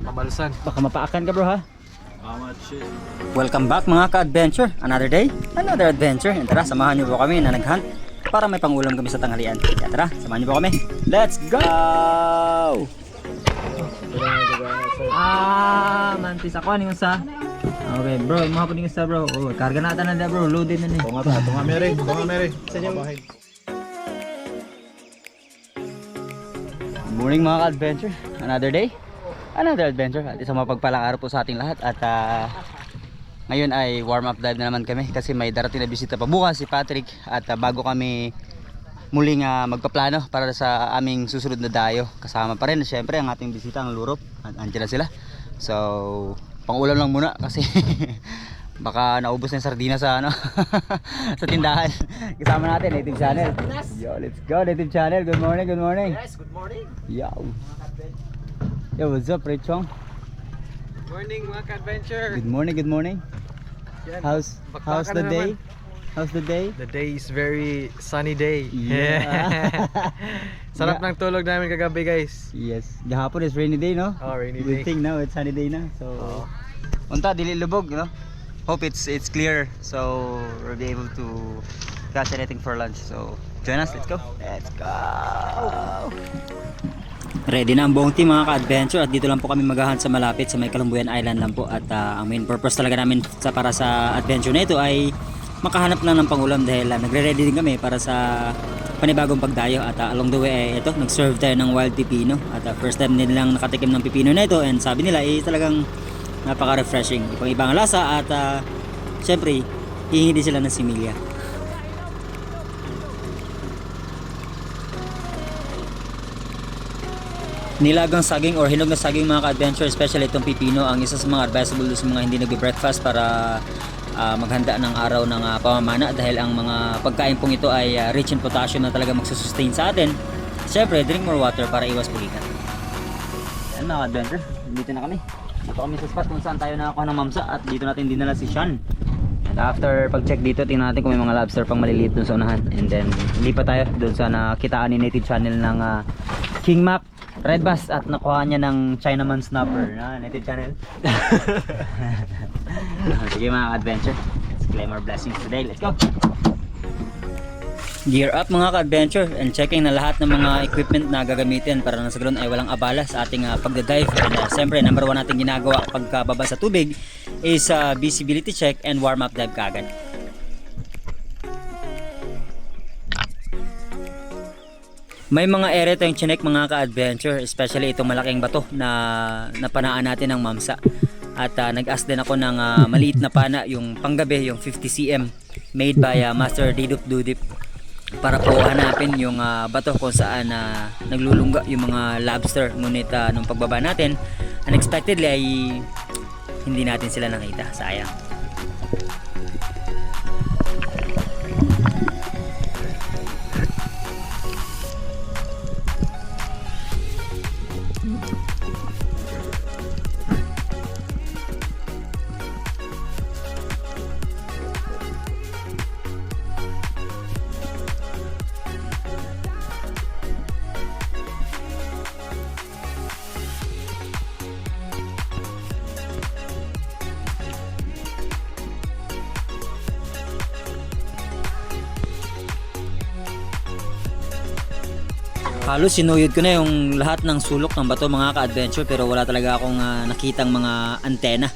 Mabalsan. Baka mapaakan ka bro ha. Welcome back mga ka-adventure. Another day, another adventure. And tara, samahan niyo po kami na nag-hunt para may pangulam kami sa tanghalian. Kaya tara, samahan niyo po kami. Let's go! Mantis ako ano yung sa? Okay bro, mga po yung sa bro. Oh, karga natin na bro, loaded na ni. Tunga mere. Sa niyo. Good morning mga ka-adventure. Another day, another adventure. At isang mapagpalang araw po sa ating lahat. At ngayon ay warm up dive na naman kami kasi may darating na bisita pa bukas si Patrick. At bago kami muling magpaplano para sa aming susunod na dayo, kasama pa rin syempre ang ating bisita, ang Lurop. Andiyan na sila. So pangulam lang muna kasi baka naubos na yung sardina sa ano sa tindahan. Kasama natin Native Channel. Yo, let's go Native Channel. Good morning, good morning. Yes, good morning. Yo. Yo, what's up, Richong? Good morning mga ka-adventure. Good morning, good morning. Yan, How's bakbakan the na day? naman. How's the day? The day is very sunny day. Yeah. Sarap ng tulog namin kagabi guys. Yes. Gahapon is rainy day, no? Oh, rainy Good day. thing now it's sunny day na. So, unta dili lubog, no? Hope it's clear so we'll be able to catch anything for lunch. So, join us. Let's go. Let's go. Ready na ang buong team mga ka-adventure at dito lang po kami maghahunt sa malapit sa may Kalambuyan Island lang po at ang main purpose talaga namin para sa adventure na ito ay makahanap lang ng pangulam dahil nagre-ready din kami para sa panibagong pagdayo at along the way ito nag-serve tayo ng wild pipino at first time nilang nakatikim ng pipino na ito and sabi nila talagang napaka-refreshing, ibang lasa at syempre hihingi din sila ng similya. Nilagang saging or hinog na saging mga ka-adventure, especially itong pipino, ang isa sa mga advisable sa mga hindi nagbe-breakfast para maghanda ng araw ng pamamana dahil ang mga pagkain pong ito ay rich in potassium na talaga magsusustain sa atin. Siyempre, drink more water para iwas pulikat. Yan mga ka-adventure, dito na kami. Dito kami sa spot kung saan tayo nakakuha ng mamsa at dito natin dinala si Sean. And after pag-check dito, tingnan natin kung may mga lobster pang maliliit dun sa unahan. And then, lipat tayo dun sa nakitaan ni Native Channel ng King Mac Red Bass at nakuha niya ng Chinaman Snapper na Native Channel. Sige mga adventure, let's claim our blessings today. Let's go! Gear up mga ka-adventure and checking na lahat ng mga equipment na gagamitin para na sa ganoon ay walang abala sa ating pagda-dive. And siyempre, number 1 natin ginagawa pagkababa sa tubig is visibility check and warm up dive kagad. May mga area tayong chinek mga ka-adventure, especially itong malaking bato na napanaan natin ng mamsa. At nag-ask din ako ng maliit na pana, yung panggabi, yung 50 cm made by Master Didup Dudip para po hanapin yung bato kung saan naglulungga yung mga lobster. Ngunit nung pagbaba natin, unexpectedly ay hindi natin sila nakita. Sayang. Halos sinuyod ko na yung lahat ng sulok ng bato mga ka-adventure pero wala talaga akong nakitang mga antena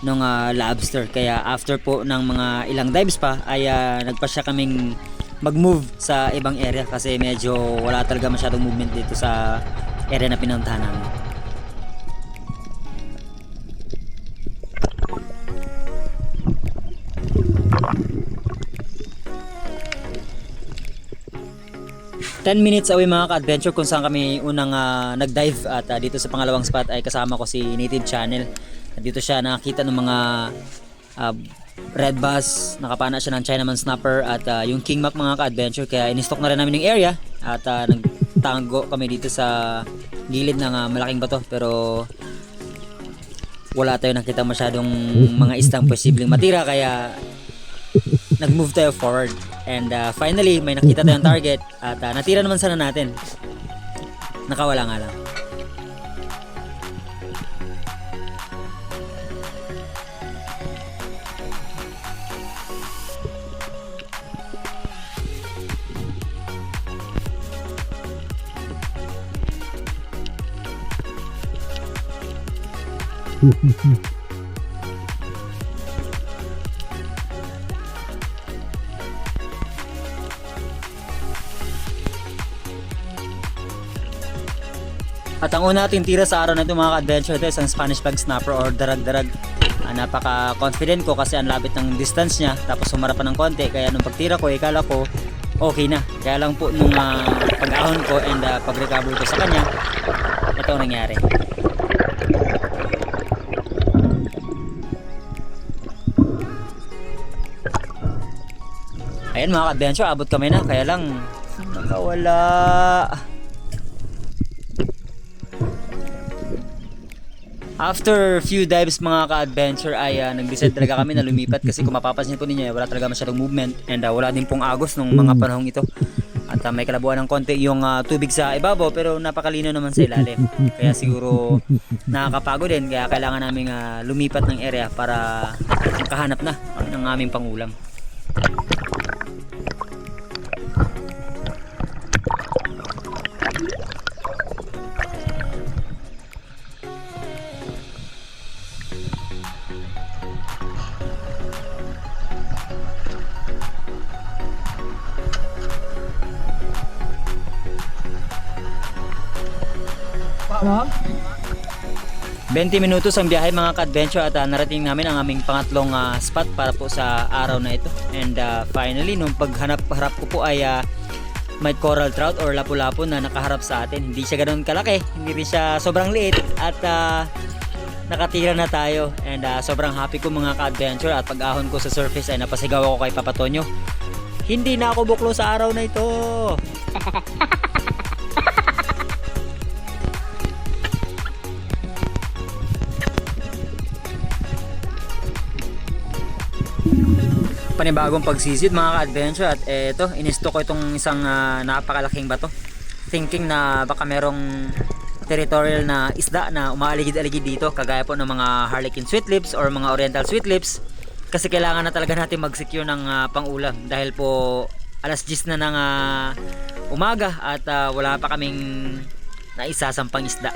ng lobster. Kaya after po ng mga ilang dives pa ay nagpasya kaming mag-move sa ibang area kasi medyo wala talaga masyadong movement dito sa area na pinuntahan namin. Ten minutes away mga ka-adventure kung saan kami unang nag-dive at dito sa pangalawang spot ay kasama ko si Native Channel. At dito siya nakita ng mga red bass, nakapana siya ng Chinaman Snapper at yung King Mac mga ka-adventure. Kaya in-stock na rin namin yung area at nagtango kami dito sa gilid ng malaking bato pero wala tayo nakita masyadong mga istang posibleng matira kaya nag-move tayo forward. And finally, may nakita tayong target at natira naman sana natin. Nakawala nga lang. At ang una natin tira sa araw na ito mga ka-adventure, ito isang Spanish flag snapper or darag-darag. Napaka-confident ko kasi ang lapit ng distance niya, tapos humarap pa ng konti, kaya nung pagtira ko, ikala ko okay na. Kaya lang po nung pag-ahon ko and pag-recover ko sa kanya, ito ang nangyari. Ayan mga ka-adventure, abot kami na, kaya lang nakawala. After few dives mga ka-adventure ay nag-decide talaga kami na lumipat kasi kung mapapansin po ninyo wala talaga masyadong movement and wala din pong agos nung mga panahong ito. At may kalabuan ng konti yung tubig sa ibabaw pero napakalino naman sa ilalim. Kaya siguro nakakapagod din kaya kailangan namin lumipat ng area para makahanap na ng aming pangulam. Ano? 20 minutos ang biyahe mga ka-adventure at narating namin ang aming pangatlong spot para po sa araw na ito. And finally, nung paghanap-harap ko po ay may coral trout or lapu-lapu na nakaharap sa atin. Hindi siya ganoon kalaki, hindi rin siya sobrang liit at nakatira na tayo. And sobrang happy ko mga ka-adventure at pag-ahon ko sa surface ay napasigaw ako kay Papa Tonyo. Hindi na ako buklo sa araw na ito! Panibagong pagsisid mga ka-adventure at eto inisto ko itong isang napakalaking bato thinking na baka merong territorial na isda na umaaligid-aligid dito kagaya po ng mga harlequin sweetlips or mga oriental sweetlips kasi kailangan na talaga natin mag-secure ng pang-ulam dahil po alas 10 na ng umaga at wala pa kaming naisasampang isda.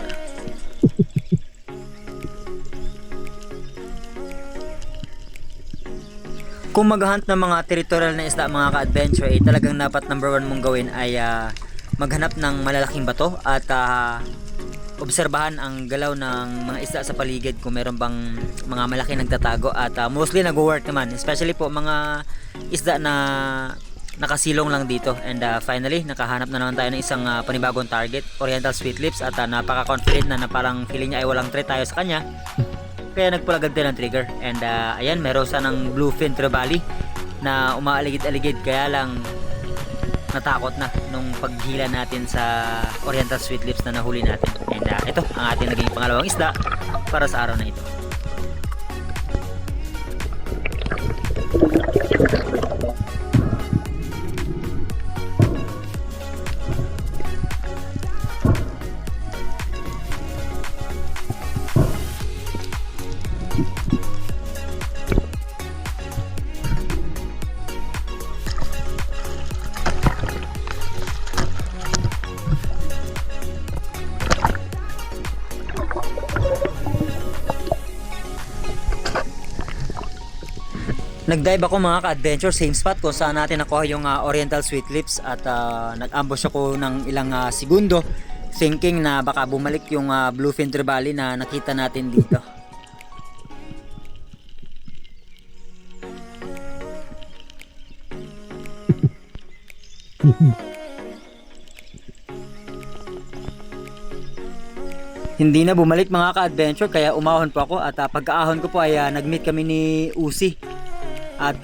Kung maghunt ng mga territorial na isda mga ka-adventure ay talagang dapat number 1 mong gawin ay maghanap ng malalaking bato at obserbahan ang galaw ng mga isda sa paligid kung meron bang mga malaki nagtatago at mostly nag-work naman especially po mga isda na nakasilong lang dito. And finally nakahanap na naman tayo ng isang panibagong target, oriental sweetlips at napaka-confident na parang feeling niya ay walang threat tayo sa kanya. Kaya nagpulagad din ng trigger and ayan meron sa ng bluefin trevally na umaaligid-aligid kaya lang natakot na nung paghila natin sa oriental sweetlips na nahuli natin. And ito ang ating naging pangalawang isda para sa araw na ito. Nag-dive ako mga ka-adventure, same spot kung saan natin nakuha yung oriental sweetlips at nag-ambush ako ng ilang segundo thinking na baka bumalik yung bluefin trevally na nakita natin dito. Hindi na bumalik mga ka-adventure kaya umahon po ako at pagkaahon ko po ay nag-meet kami ni Uzi. At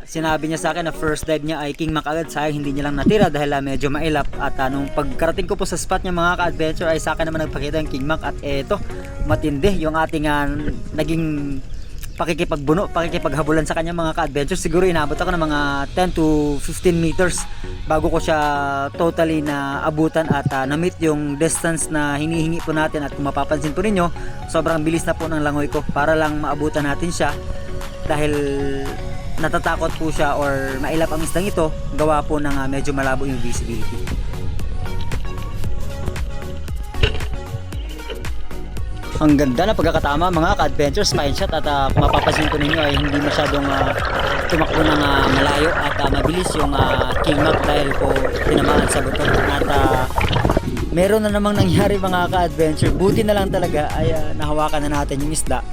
sinabi niya sa akin na first dive niya ay king mac agad, sayang hindi niya lang natira dahil medyo mailap. At nung pagkarating ko po sa spot niya mga ka-adventure ay sa akin naman nagpakita yung king mac at eto matindi yung ating naging pakikipaghabulan sa kanya mga ka-adventure. Siguro inabot ako ng mga 10 to 15 meters bago ko siya totally na abutan at na-meet yung distance na hinihingi po natin. At kung mapapansin po ninyo sobrang bilis na po ng langoy ko para lang maabutan natin siya dahil natatakot po siya or mailap ang isdang ito gawa po ng medyo malabo yung visibility. Ang ganda na pagkakatama mga ka-adventure, spine shot at kung mapapansin ko ninyo ay hindi masyadong tumakbo ng malayo at mabilis yung King Mac dahil po tinamaan sa buto. At meron na namang nangyari mga ka-adventure. Buti na lang talaga ay nahawakan na natin yung isda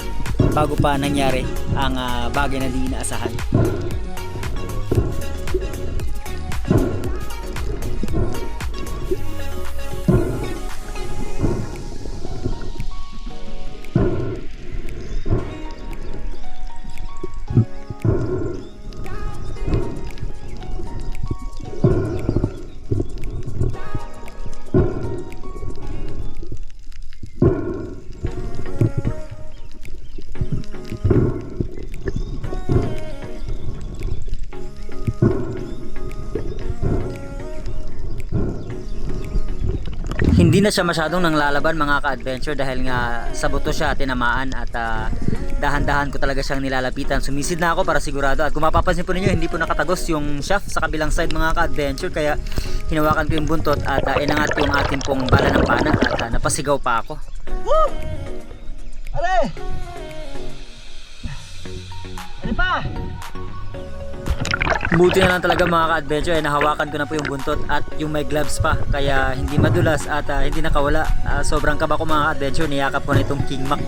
bago pa nangyari ang bagay na di inaasahan. Hindi na siya masyadong nanglalaban mga ka-adventure dahil nga sa buto siya tinamaan at dahan-dahan ko talaga siyang nilalapitan. Sumisid na ako para sigurado at kung mapapansin po ninyo hindi po nakatagos yung shaft sa kabilang side mga ka-adventure kaya hinawakan ko yung buntot at inangat yung ating pong bala ng pana at napasigaw pa ako. Woo! Ale! Ano pa? Buti na lang talaga mga ka-adventure ay nahawakan ko na po yung buntot at yung may gloves pa kaya hindi madulas at hindi nakawala. Sobrang kaba ko mga ka-adventure, niyakap ko na itong King Mac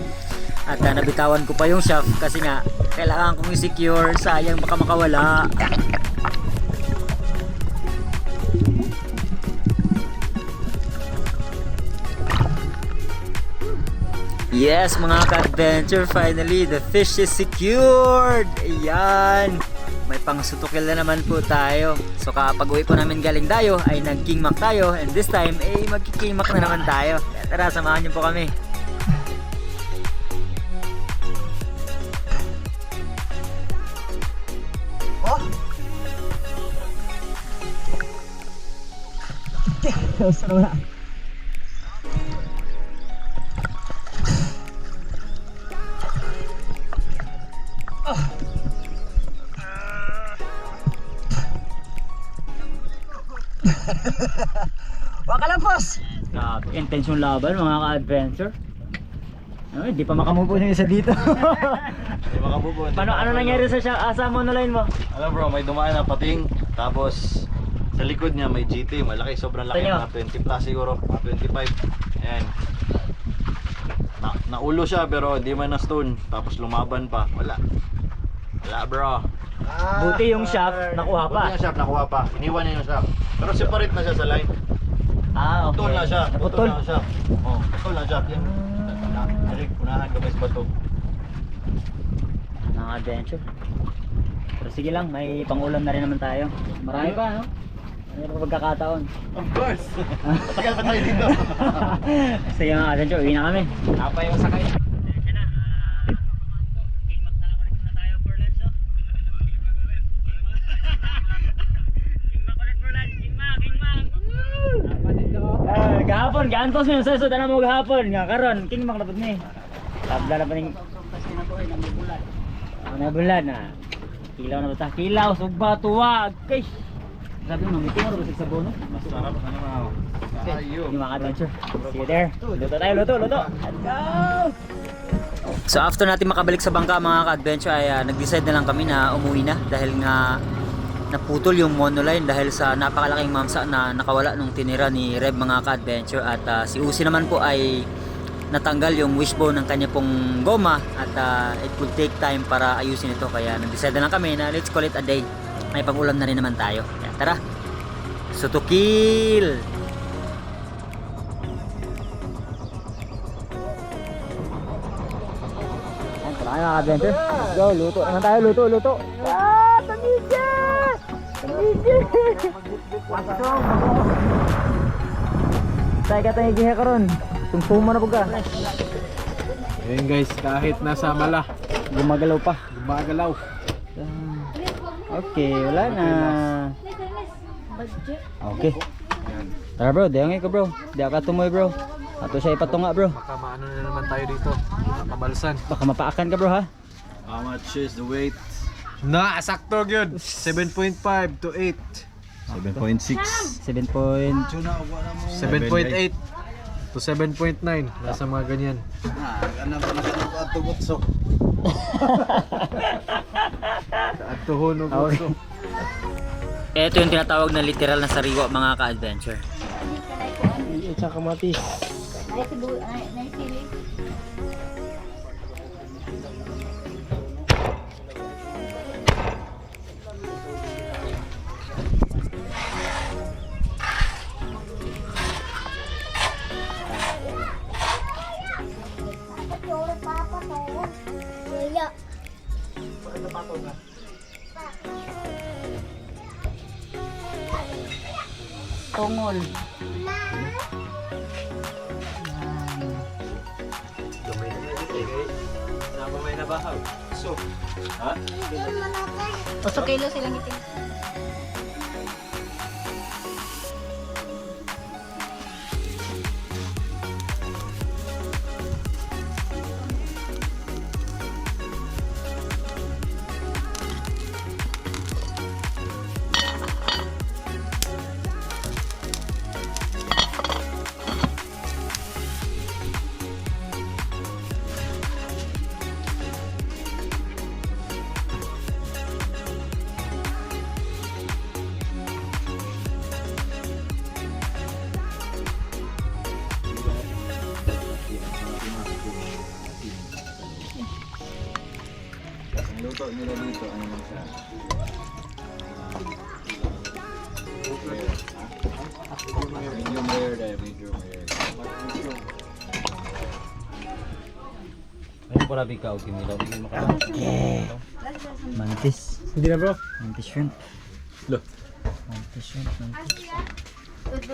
at nabitawan ko pa yung shaft kasi nga kailangan kong i-secure, sayang baka makawala. Yes mga ka-adventure, finally the fish is secured. Ayan, may pang sutukil na naman po tayo. So kapag uwi po namin galing dayo ay nag King Mac tayo and this time ay mag-King Mac na naman tayo. Kaya tara, samahan niyo po kami. Oh! Sarap na. Wakalampos! Grabe, intense yung laban mga ka-adventure. Ay, di pa makamupo yung isa dito. Di makabubon. Paano, ano nangyari sa monoline mo? Alam bro, may dumaan na pating. Tapos sa likod niya may GT. Malaki, sobrang laki. Tanyo. Mga 20 plus siguro. Mga 25. Ayan. Naulo siya pero di man na stone. Tapos lumaban pa. Wala. Wala bro. Buti yung shaft, nakuha pa. Buti yung shaft, nakuha pa. Iniwan niya yung shaft. Pero separate na siya sa line. Ah, okay. Putol na siya. Naputol? na siya. Oh, putol na siya. Yan. Narik, unahan ka ba sa bato. Mga adventure. Pero sige lang, may pangulam na rin naman tayo. Marami pa, no? Ano pa pagkakataon? Of course. Matagal pa tayo dito. Sige mga adventure, uwi na kami. Apa yung sakay? King Mac na lang ulit muna tayo for lunch, no? King Mac ulit for lunch. King Mac, King Mac. Gahapon, gaantos mo yung seso. Dala mo gahapon. Nga karon, King Mac dapat ni. Tabla na pa ning... Nabulan na. Kilaw na ba ta? Kilaw, sugba, tuwag. Kay! Sabi mo, may tingor ba sa bono? Sarap na naman. Tayo. Yung mga adventure. See you there. Luto tayo, luto. Let's go! So after natin makabalik sa bangka mga ka-adventure ay nag-decide na lang kami na umuwi na dahil nga naputol yung monoline dahil sa napakalaking mamsa na nakawala nung tinira ni Reb mga ka-adventure at si Uzi naman po ay natanggal yung wishbone ng kanya pong goma at it would take time para ayusin ito kaya nag-decide na lang kami na let's call it a day. May pag-ulam na rin naman tayo. Kaya tara! Sutukil! Tayo mga adventure. Let's go, luto naman tayo, luto. Ah, tamige! Tayo ka tayo gihe karon. Tungtuma na po ka. Ayun guys, kahit nasa mala, Gumagalaw pa. gumagalaw. Okay, wala na. Okay. Tara bro, dayangay ka bro. Di ka tumoy bro. Ato siya ipatunga bro. Baka maano na naman tayo dito. Makabalsan. Baka mapaakan ka bro ha. How much is the weight? Na, sakto yun. 7.5 to 8. 7.6. 7 point. 7.8 to to 7.9. Nasa mga ganyan. Ano ba nakanong ko at tugotso? At tuhonog Okay. Ito yung tinatawag na literal na sariwa mga ka-adventure. Tsaka kamatis. Tungol. May nabahaw. So, O so kilo silang itim. Ang luto nila dito, ano man siya? Medium rare dahil, medium rare. ayun pala bikaw, kinilaw. Hindi makalaw. Mantis. Hindi na bro. Mantis shrimp. Lo. Mantis shrimp. Mantis.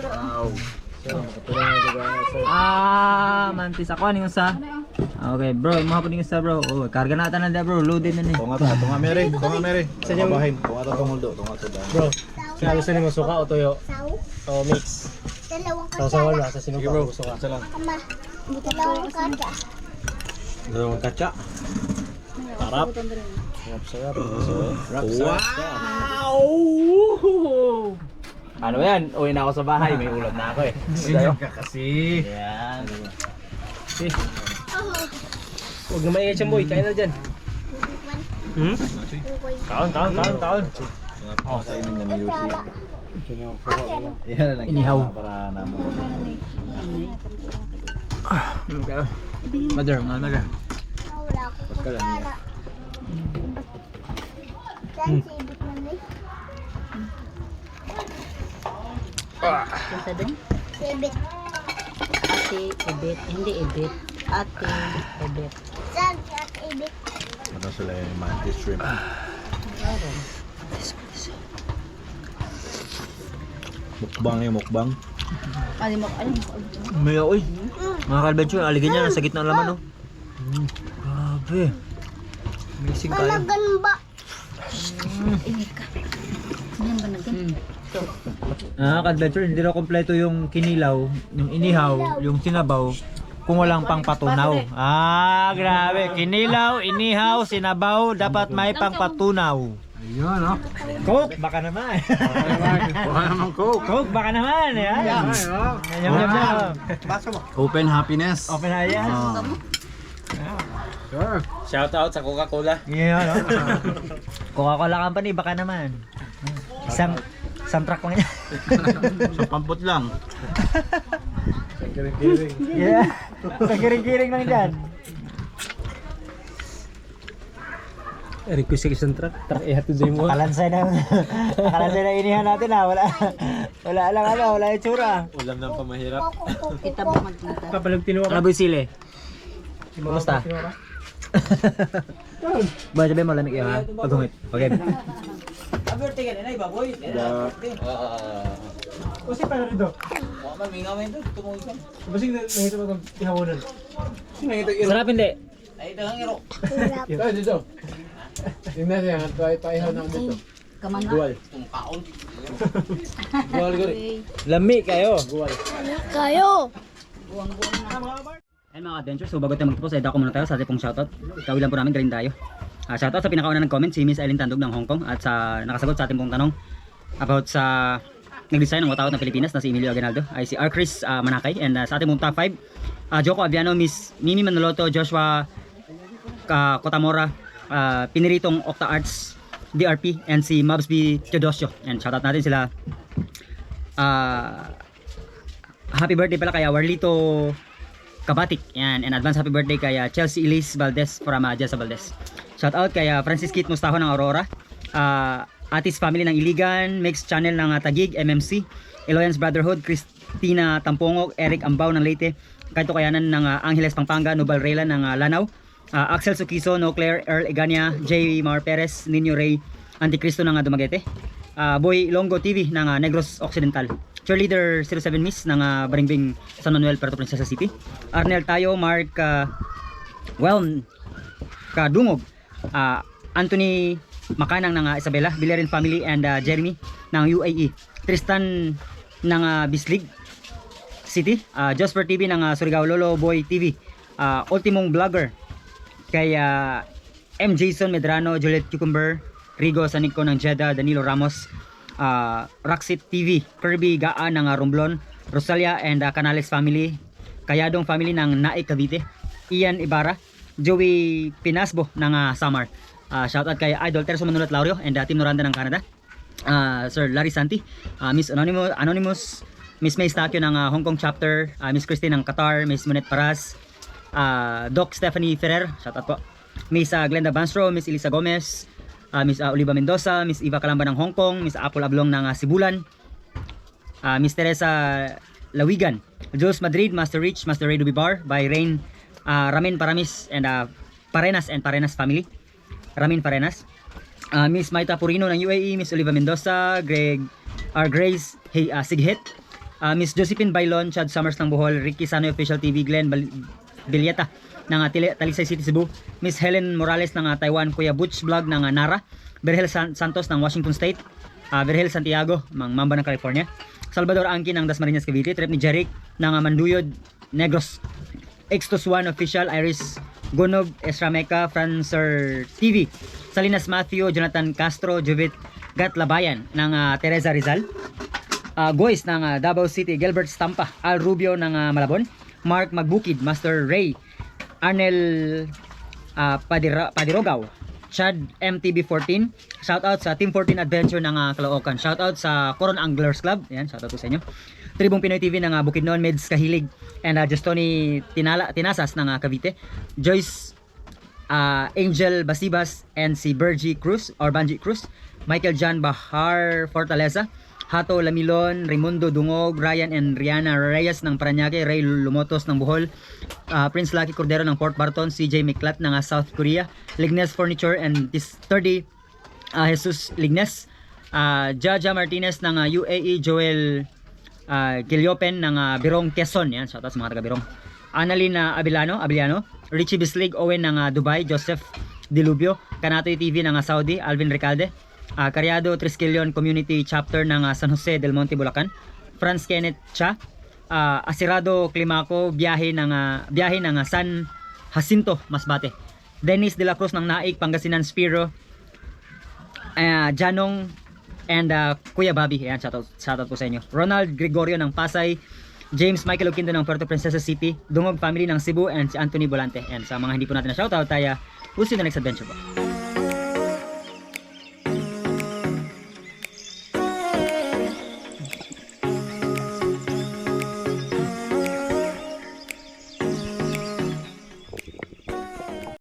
Wow. Mantis. Ako ano yung sa? Okay bro, yung mga po yung sa bro. Oh, karga na ata na bro. Loaded na ni. Tunga ta, tunga mere, tunga mere. Sa niyo bahin, tunga ta tungol do, tunga to daan. Bro, kaya gusto mo suka o toyo? O mix? Sa wala, sa sino bro? Gusto ka? Isa lang. Dalawang katsa. Sarap. Sarap. Wow! Ano yan? Uwi na ako sa bahay, may ulam na ako eh. Ganyan ka kasi. Yan. Huwag na maingay siya boy, kain na dyan. Kaon. Oh, sa imin na music. Yan lang. Inihaw. Para namo. Mother. Sa dong? Ate, ibit. Hindi ibit. Ate, ibit. Ano sila yung mantis shrimp? Mukbang yung mukbang. Alimok. May oy. Mga ka-adventure, aligin niya nasa gitna ng laman oh. Grabe. Amazing kayo. Init ka. Yan ba nagan? Ka-adventure, hindi na kompleto yung kinilaw, yung inihaw, yung sinabaw kung walang pang patunaw. Grabe. Kinilaw, inihaw, sinabaw, dapat may pang patunaw. Ayun, oh. Coke, baka naman. Kuha naman Coke. Coke, baka naman. Yan. Yum. Open happiness. Open na yan. Sure. Shout out sa Coca-Cola. Yan, no? Coca-Cola Company, baka naman. Isang truck lang yan. Sa pampot lang. Kiring-kiring. Yeah. Sa kiring-kiring lang dyan. Request sa isang truck. Truck ihatid sa mo. Kalansay na inihan natin ha. Wala lang wala itsura. Ulam ng pamahirap. Kita ba magtinta? Kapalag tinuwa Ano ba yung sili? Kumusta? Ba, sabi mo lamig yun ha? Paghungit. Okay. Kasi pa na rito. Basing nangito mag ihawonan. Sarap hindi? Ito, dito. Tingnan siya, paihaw na dito. Kamana. Guwal. Guwal gari. Lami kayo. Guwal. Buwang-buwang na. Ayun mga adventure, so bago tayo magtapos ay dako muna tayo sa ating pong shoutout. Kawilan po namin, galing tayo. Shoutout sa pinakauna ng comment, si Miss Eileen Tandog ng Hong Kong at sa nakasagot sa ating pong tanong about sa nag-design ng Wataot ng Pilipinas na si Emilio Aguinaldo ay si R. Chris Manakay. And sa ating top 5, Joko Aviano, Miss Mimi Manoloto, Joshua Kotamora, Piniritong Octa Arts, DRP, and si Mabs B. Teodosio. And shoutout natin sila. Happy birthday pala kay Warlito Kabatik. Yan. And advance happy birthday kay Chelsea Elise Valdez from Jessa Valdez. Shoutout kay Francis Kit Mustaho ng Aurora, Atis Family ng Iligan, Mix Channel ng Tagig, MMC, Eloyans Brotherhood, Christina Tampongog, Eric Ambao ng Leyte, Kaito Kayanan ng Angeles Pampanga, Nubal Reyla ng Lanao, Axel Sukiso, Noclair, Earl Egania, J. Mar Perez, Nino Ray, Anticristo ng Dumaguete, Boy Longo TV ng Negros Occidental, Cheerleader 07 Miss ng Baringbing San Manuel, Puerto Princesa City, Arnel Tayo, Mark Kadungog, Anthony Makanang ng Isabela, Villarin Family, and Jeremy ng UAE, Tristan ng Bislig City, Jasper TV ng Surigao, Lolo Boy TV, Ultimong Vlogger kay M. Jason Medrano, Juliet Cucumber, Rigo Sanico ng Jeddah, Danilo Ramos, Roxit TV, Kirby Gaan ng Romblon, Rosalia and Canales Family, Kayadong Family ng Naik Cavite, Ian Ibarra, Joey Pinasbo ng Samar. Shoutout kay Idol Terso Manulat Laurio and Team Noranda ng Canada, Sir Larry Santi, Miss Anonymous, Miss May Stakyo ng Hong Kong chapter, Miss Christine ng Qatar, Miss Monet Paras, Doc Stephanie Ferrer, shoutout po, Miss Glenda Banstro, Miss Elisa Gomez, Miss Oliva Mendoza, Miss Eva Calamba ng Hong Kong, Miss Apple Ablong ng Sibulan, Miss Teresa Lawigan, Jules Madrid, Master Rich, Master Ray Dubibar, by Rain Ramin Paramis and Parenas family, Ramin Parenas, Miss Maita Purino ng UAE, Miss Oliva Mendoza, Grace Sighit, Miss Josephine Bailon, Chad Summers ng Bohol, Ricky Sanoy Official TV, Glenn Bilyeta ng Talisay City, Cebu, Miss Helen Morales ng Taiwan, Kuya Butch Vlog ng Nara, Berhel Santos ng Washington State, Berhel Santiago ng Mamba ng California, Salvador Angkin ng Dasmariñas Cavite, Trip ni Jeric ng Manduyod Negros, Extos 1 Official, Iris Gonob, Esra Meca, Francer TV, Salinas Matthew, Jonathan Castro, Jovit Gatlabayan ng Teresa Rizal, Goys ng Davao City, Gilbert Stampa, Al Rubio ng Malabon, Mark Magbukid, Master Ray, Arnel Padirogaw, Chad MTB14, shoutout sa Team 14 Adventure ng Caloocan, shoutout sa Coron Anglers Club, yan, shoutout po sa inyo, Tribong Pinoy TV ng Bukidnon, Meds Kahilig, and Justoni Tinasas ng Cavite, Joyce Angel Basibas, and si Bergie Cruz or Banji Cruz, Michael John Bahar Fortaleza, Hato Lamilon, Raimundo Dungog, Ryan and Rihanna Reyes ng Paranaque, Ray Lumotos ng Bohol, Prince Lucky Cordero ng Port Barton, CJ Miklat ng South Korea, Lignes Furniture and this 30 Jesus Lignes, Jaja Martinez ng UAE, Joel Giliopen ng Birong Quezon, yan, shoutout sa mga taga Birong, Annalyn Abiliano, Richie Bislig Owen ng Dubai, Joseph Dilubio, Kanatoy TV ng Saudi, Alvin Recalde, Cariado Triskelion Community Chapter ng San Jose del Monte, Bulacan, Franz Kenneth Cha, Asirado Climaco, biyahe ng San Jacinto, Masbate, Dennis De La Cruz ng Naik, Pangasinan, Spiro, Janong and Kuya Bobby, ayan, shoutout po sa inyo, Ronald Gregorio ng Pasay, James Michael Oquindo ng Puerto Princesa City, Dungog Family ng Cebu, and si Anthony Volante. And sa mga hindi po natin na shoutout, we'll see you in the next adventure po.